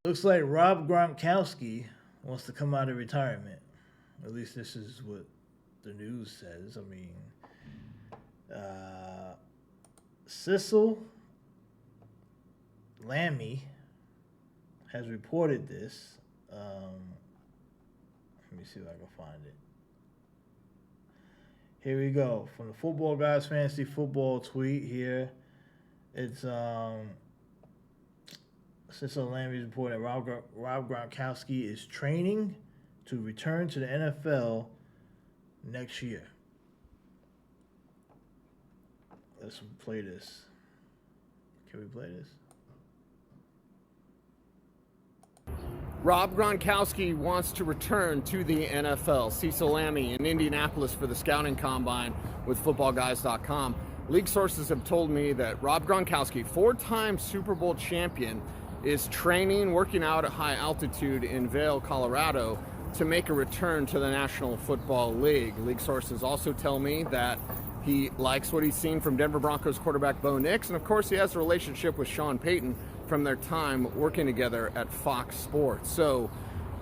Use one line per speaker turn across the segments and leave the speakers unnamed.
Looks like Rob Gronkowski wants to come out of retirement. At least this is what the news says. I mean, Cecil Lammey has reported this. Let me see if I can find it. Here we go. From the Football Guys Fantasy Football tweet here. It's Cecil Lammey reported that Rob Gronkowski is training to return to the NFL next year. Let's play this. Can we play this?
Rob Gronkowski wants to return to the NFL. Cecil Lammey in Indianapolis for the scouting combine with footballguys.com. League sources have told me that Rob Gronkowski, four-time Super Bowl champion, is training, working out at high altitude in Vail, Colorado, to make a return to the National Football League. League sources also tell me that he likes what he's seen from Denver Broncos quarterback Bo Nix, and of course he has a relationship with Sean Payton from their time working together at Fox Sports. So,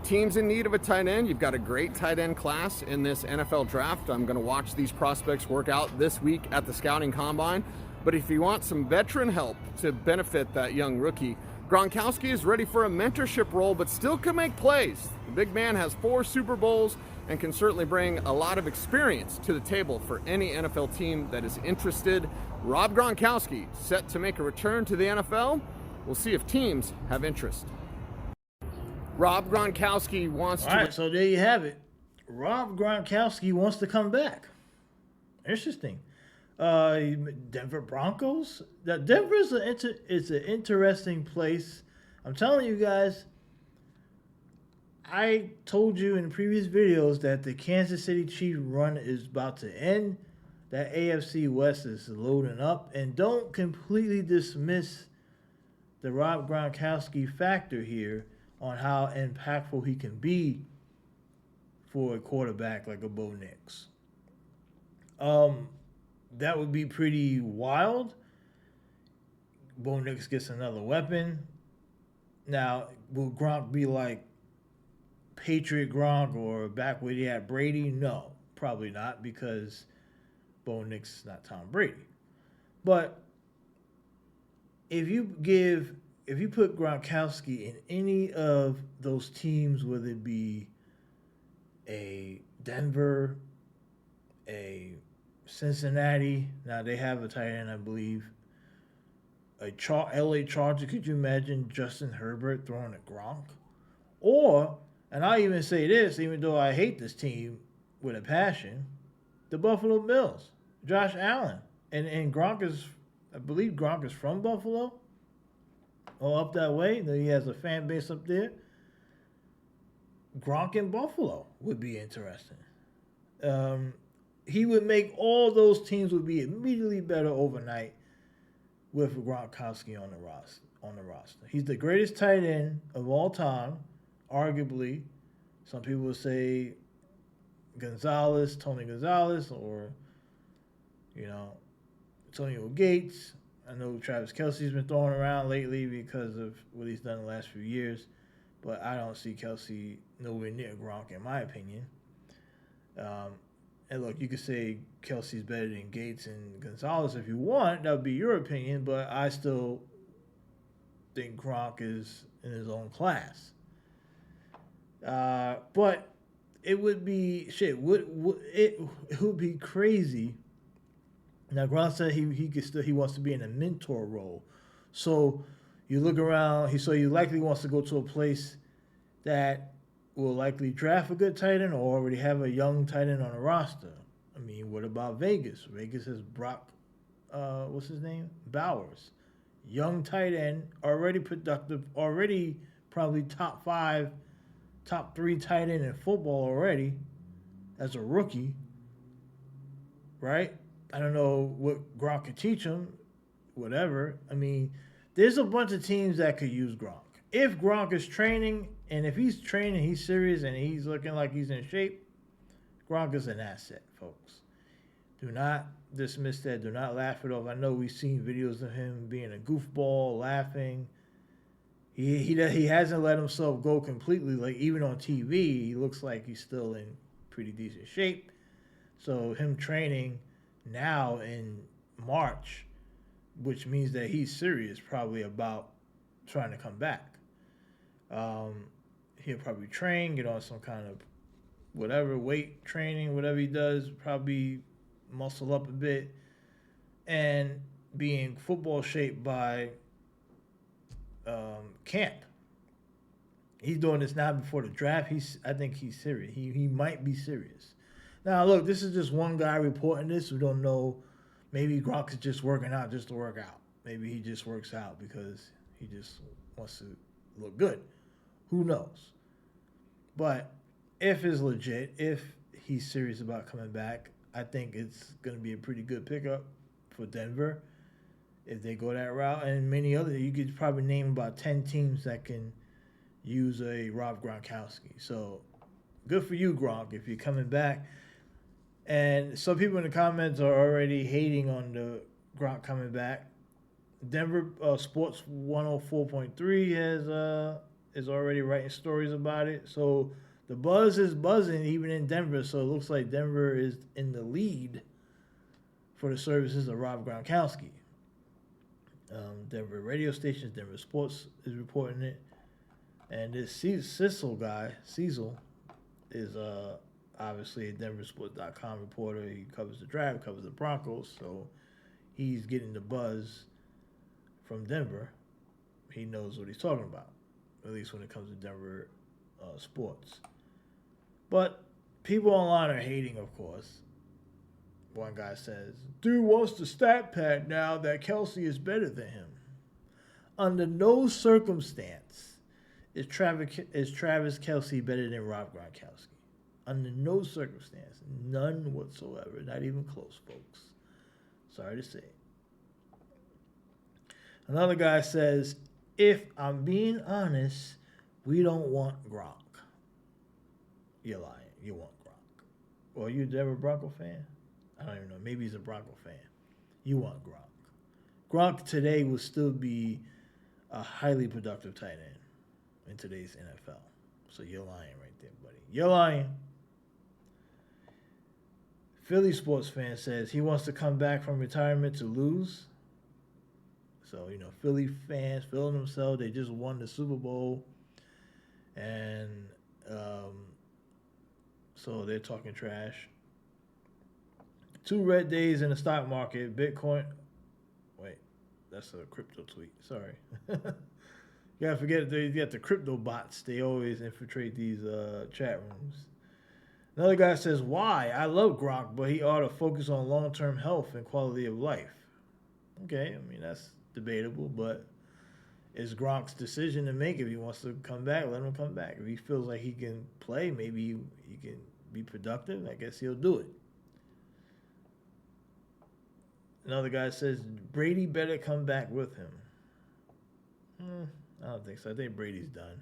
teams in need of a tight end. You've got a great tight end class in this NFL draft. I'm going to watch these prospects work out this week at the scouting combine. But if you want some veteran help to benefit that young rookie, Gronkowski is ready for a mentorship role, but still can make plays. The big man has 4 Super Bowls and can certainly bring a lot of experience to the table for any NFL team that is interested. Rob Gronkowski set to make a return to the NFL. We'll see if teams have interest. Rob Gronkowski wants to...
All right, so there you have it. Rob Gronkowski wants to come back. Interesting. Denver Broncos. Now, Denver is an interesting place. I'm telling you guys, I told you in previous videos that the Kansas City Chiefs run is about to end. That AFC West is loading up. And don't completely dismiss the Rob Gronkowski factor here on how impactful he can be for a quarterback like a Bo Nix. That would be pretty wild. Bo Nix gets another weapon. Now, will Gronk be like Patriot Gronk or back where he had Brady? No, probably not, because Bo Nix is not Tom Brady. But if you put Gronkowski in any of those teams, whether it be a Denver, a Cincinnati, now they have a tight end, I believe, a LA Charger, could you imagine Justin Herbert throwing at Gronk? Or, and I even say this, even though I hate this team with a passion, the Buffalo Bills, Josh Allen. And Gronk is, I believe Gronk is from Buffalo, or up that way. He has a fan base up there. Gronk in Buffalo would be interesting. He would make all those teams would be immediately better overnight with Gronkowski on the roster. He's the greatest tight end of all time, arguably. Some people would say Tony Gonzalez, or Antonio Gates. I know Travis Kelce's been thrown around lately because of what he's done the last few years, but I don't see Kelce nowhere near Gronk, in my opinion. And look, you could say Kelce's better than Gates and Gonzalez if you want. That would be your opinion, but I still think Gronk is in his own class. But it would be it would be crazy. Now Gronk said he wants to be in a mentor role. So you look around, he likely wants to go to a place that will likely draft a good tight end or already have a young tight end on the roster. I mean, what about Vegas? Vegas has Brock, what's his name? Bowers. Young tight end, already productive, already probably top 5, top 3 tight end in football already as a rookie, right? I don't know what Gronk could teach him, whatever. I mean, there's a bunch of teams that could use Gronk. If Gronk is training, and if he's training, he's serious, and he's looking like he's in shape, Gronk is an asset, folks. Do not dismiss that. Do not laugh it off. I know we've seen videos of him being a goofball, laughing, He hasn't let himself go completely. Like even on TV, he looks like he's still in pretty decent shape. So him training now in March, which means that he's serious, probably about trying to come back. Um, he'll probably train, get on some kind of whatever weight training, whatever he does, probably muscle up a bit, and be in football shape by camp. He's doing this now before the draft. I think he's serious. He might be serious. Now, look, this is just one guy reporting this. We don't know. Maybe Gronk is just working out just to work out. Maybe he just works out because he just wants to look good. Who knows? But if it's legit, if he's serious about coming back, I think it's going to be a pretty good pickup for Denver if they go that route. And many other, you could probably name about 10 teams that can use a Rob Gronkowski. So good for you, Gronk, if you're coming back. And some people in the comments are already hating on the Gronk coming back. Denver Sports 104.3 is already writing stories about it. So the buzz is buzzing even in Denver. So it looks like Denver is in the lead for the services of Rob Gronkowski. Denver radio stations, Denver Sports is reporting it. And this Cecil guy, Cecil, is obviously a DenverSports.com reporter. He covers the draft, covers the Broncos, so he's getting the buzz from Denver. He knows what he's talking about, at least when it comes to Denver sports. But people online are hating, of course. One guy says, dude wants the stat pad now that Kelsey is better than him. Under no circumstance is Travis Kelsey better than Rob Gronkowski. Under no circumstance. None whatsoever. Not even close, folks. Sorry to say. Another guy says, if I'm being honest, we don't want Gronk. You're lying. You want Gronk. Well, you a Denver Bronco fan? I don't even know. Maybe he's a Bronco fan. You want Gronk. Gronk today will still be a highly productive tight end in today's NFL. So you're lying right there, buddy. You're lying. Philly sports fan says he wants to come back from retirement to lose. So, Philly fans feeling themselves. They just won the Super Bowl. And so they're talking trash. 2 red days in the stock market. Bitcoin. Wait, that's a crypto tweet. Sorry. You gotta forget, you got the crypto bots. They always infiltrate these chat rooms. Another guy says, why? I love Gronk, but he ought to focus on long-term health and quality of life. Okay, I mean, that's debatable, but it's Gronk's decision to make. If he wants to come back, let him come back. If he feels like he can play, maybe he can be productive, I guess he'll do it. Another guy says, Brady better come back with him. I don't think so. I think Brady's done.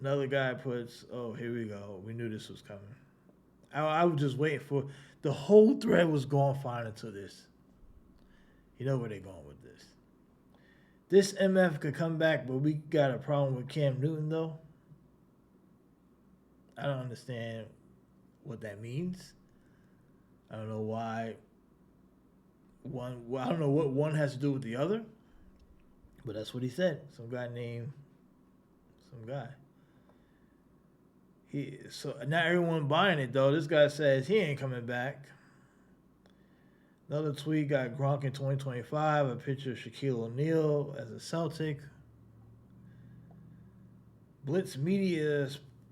Another guy puts, oh, here we go. We knew this was coming. I was just waiting for, the whole thread was going fine until this. You know where they're going with this. This MF could come back, but we got a problem with Cam Newton, though. I don't understand what that means. I don't know why I don't know what one has to do with the other, but that's what he said. Some guy. So not everyone buying it though. This guy says he ain't coming back. Another tweet got Gronk in 2025, a picture of Shaquille O'Neal as a Celtic. Blitz Media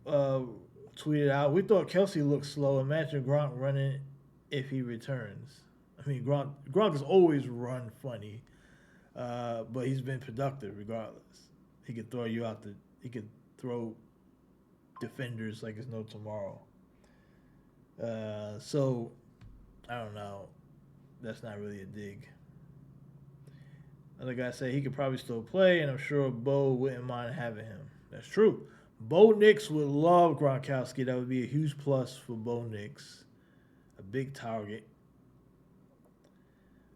tweeted out, we thought Kelsey looked slow. Imagine Gronk running if he returns. I mean, Gronk has always run funny, but he's been productive regardless. He could throw you out he could throw defenders like it's no tomorrow. So, I don't know. That's not really a dig. Another guy said he could probably still play, and I'm sure Bo wouldn't mind having him. That's true. Bo Nix would love Gronkowski. That would be a huge plus for Bo Nix. A big target.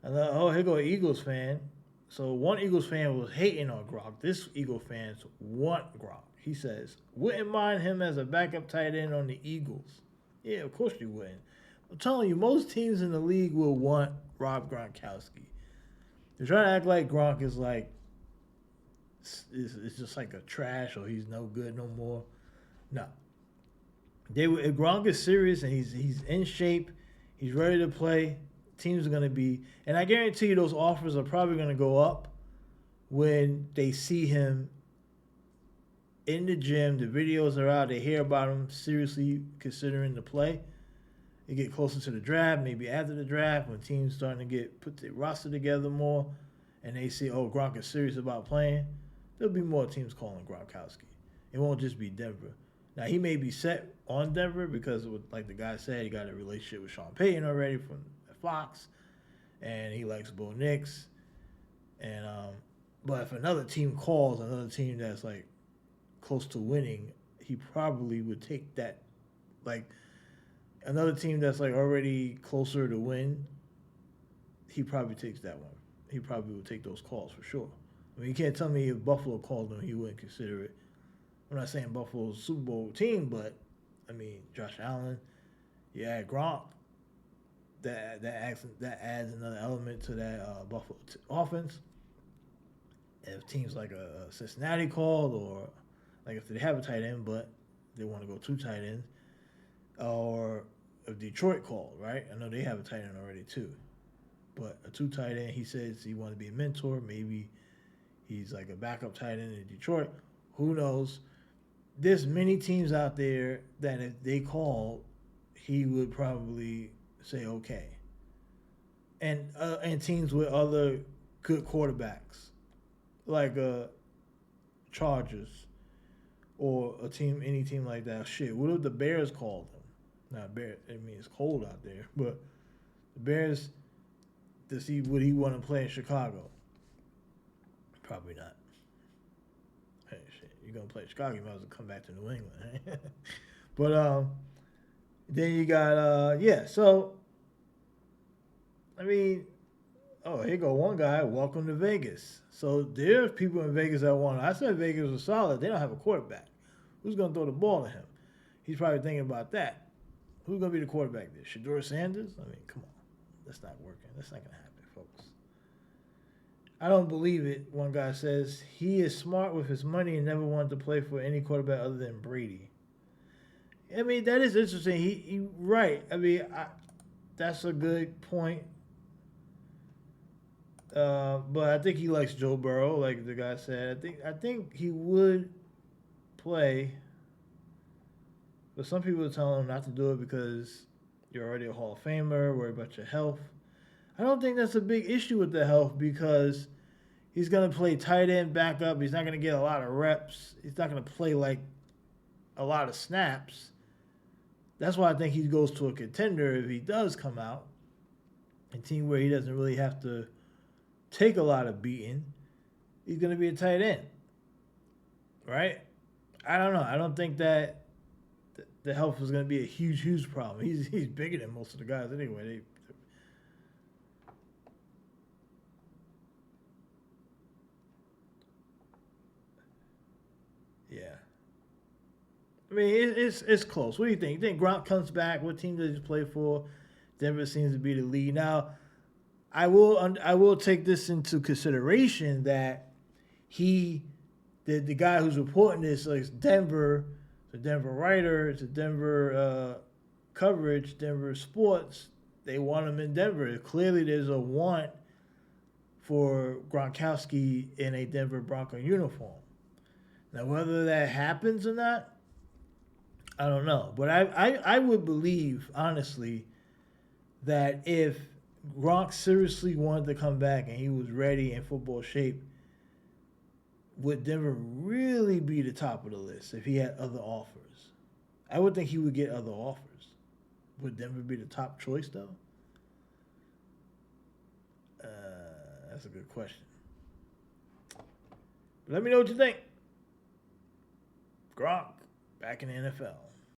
Here go an Eagles fan. So one Eagles fan was hating on Gronk. This Eagle fans want Gronk. He says, wouldn't mind him as a backup tight end on the Eagles. Yeah, of course you wouldn't. I'm telling you, most teams in the league will want Rob Gronkowski. They're trying to act like Gronk is like, it's just like a trash or he's no good no more. No. If Gronk is serious and he's in shape, he's ready to play, teams are going to be, and I guarantee you those offers are probably going to go up when they see him in the gym. The videos are out. They hear about him seriously considering the play. They get closer to the draft, maybe after the draft, when teams starting to put their roster together more, and they see, oh, Gronk is serious about playing. There'll be more teams calling Gronkowski. It won't just be Denver. Now, he may be set on Denver because, like the guy said, he got a relationship with Sean Payton already from Fox, and he likes Bo Nix. And but if another team calls, another team that's like close to winning, he probably would take that. Like another team that's like already closer to win, he probably takes that one. He probably would take those calls for sure. I mean, you can't tell me if Buffalo called him, he wouldn't consider it. I'm not saying Buffalo's a Super Bowl team, but I mean, Josh Allen, you add Gronk, that adds another element to that Buffalo offense. If teams like a Cincinnati called, or like if they have a tight end but they want to go 2 tight ends, or if Detroit called, right? I know they have a tight end already too, but a 2 tight end. He says he wants to be a mentor. Maybe he's like a backup tight end in Detroit. Who knows? There's many teams out there that if they called, he would probably say okay. And teams with other good quarterbacks, like Chargers or any team like that. Shit, what if the Bears called him? Not Bears. I mean, it's cold out there, but the Bears, to see would he want to play in Chicago? Probably not. Hey, shit, you're gonna play Chicago, you might as well come back to New England. Right? But then you got so I mean, here go one guy, welcome to Vegas. So there's people in Vegas that want. I said Vegas was solid. They don't have a quarterback. Who's gonna throw the ball to him? He's probably thinking about that. Who's gonna be the quarterback there? Shedeur Sanders? I mean, come on, that's not working. That's not gonna happen, folks. I don't believe it. One guy says he is smart with his money and never wanted to play for any quarterback other than Brady. I mean, that is interesting. He right. I mean, that's a good point. But I think he likes Joe Burrow, like the guy said. I think he would play, but some people are telling him not to do it because you're already a Hall of Famer, worry about your health. I don't think that's a big issue with the health because he's going to play tight end backup. He's not going to get a lot of reps. He's not going to play like a lot of snaps. That's why I think he goes to a contender if he does come out. A team where he doesn't really have to take a lot of beating. He's going to be a tight end. Right? I don't know. I don't think that the health is going to be a huge problem. He's bigger than most of the guys anyway. Yeah. I mean, it's close. What do you think? You think Gronk comes back? What team does he play for? Denver seems to be the lead. Now, I will take this into consideration that the guy who's reporting this, like Denver, the Denver writer, it's a Denver coverage, Denver sports. They want him in Denver. Clearly, there's a want for Gronkowski in a Denver Bronco uniform. Now, whether that happens or not, I don't know. But I would believe, honestly, that if Gronk seriously wanted to come back and he was ready in football shape, would Denver really be the top of the list if he had other offers? I would think he would get other offers. Would Denver be the top choice, though? That's a good question. But let me know what you think. Gronk back in the NFL.